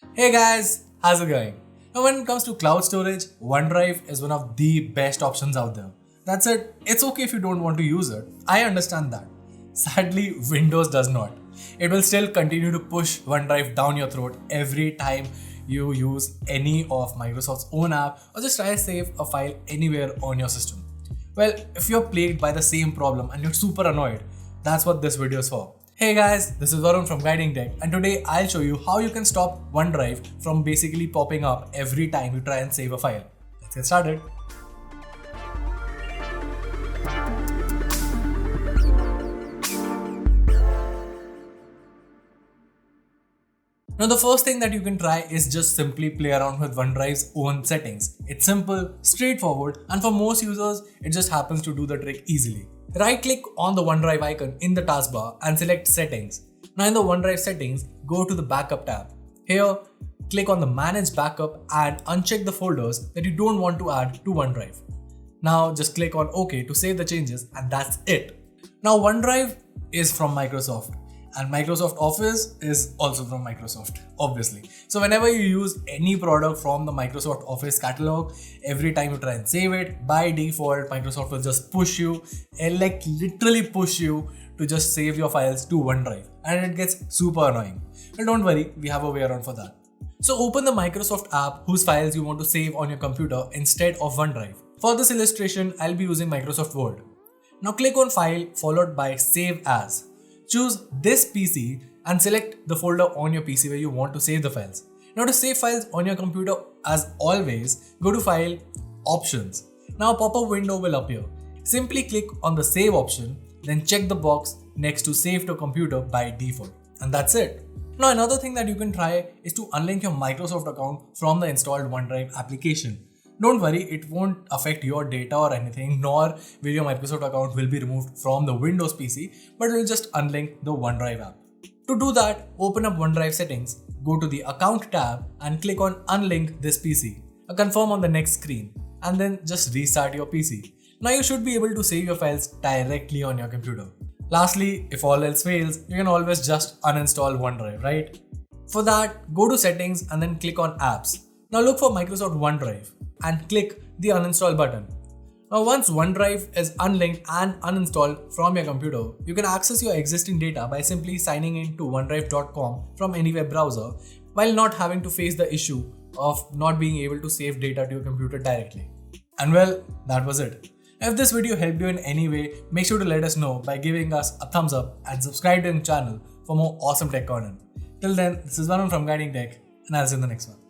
Hey guys, how's it going? Now, when it comes to cloud storage, OneDrive is one of the best options out there. That's it. It's okay if you don't want to use it. I understand that. Sadly, Windows does not. It will still continue to push OneDrive down your throat every time you use any of Microsoft's own app or just try to save a file anywhere on your system. Well, if you're plagued by the same problem and you're super annoyed, that's what this video is for. Hey guys, this is Varun from Guiding Tech, and today I'll show you how you can stop OneDrive from basically popping up every time you try and save a file. Let's get started. Now the first thing that you can try is just simply play around with OneDrive's own settings. It's simple, straightforward, and for most users, it just happens to do the trick easily. Right click on the OneDrive icon in the taskbar and select Settings. Now in the OneDrive settings, go to the Backup tab. Here, click on the Manage Backup and uncheck the folders that you don't want to add to OneDrive. Now just click on OK to save the changes and that's it. Now OneDrive is from Microsoft and Microsoft Office is also from Microsoft, obviously. So whenever you use any product from the Microsoft Office catalog, every time you try and save it, by default, Microsoft will just push you, and like literally push you to just save your files to OneDrive. And it gets super annoying. But don't worry, we have a way around for that. So open the Microsoft app whose files you want to save on your computer instead of OneDrive. For this illustration, I'll be using Microsoft Word. Now click on File followed by Save As. Choose this PC and select the folder on your PC where you want to save the files. Now to save files on your computer, as always, go to File, Options. Now a pop-up window will appear. Simply click on the Save option, then check the box next to Save to Computer by default. And that's it. Now another thing that you can try is to unlink your Microsoft account from the installed OneDrive application. Don't worry, it won't affect your data or anything, nor will your Microsoft account will be removed from the Windows PC, but it will just unlink the OneDrive app. To do that, open up OneDrive settings, go to the Account tab and click on Unlink this PC. Confirm on the next screen and then just restart your PC. Now you should be able to save your files directly on your computer. Lastly, if all else fails, you can always just uninstall OneDrive, right? For that, go to Settings and then click on Apps. Now look for Microsoft OneDrive and click the uninstall button. Now once OneDrive is unlinked and uninstalled from your computer, you can access your existing data by simply signing in to onedrive.com from any web browser while not having to face the issue of not being able to save data to your computer directly. And well, that was it. If this video helped you in any way, make sure to let us know by giving us a thumbs up and subscribe to the channel for more awesome tech content. Till then, this is Varun from Guiding Tech and I'll see you in the next one.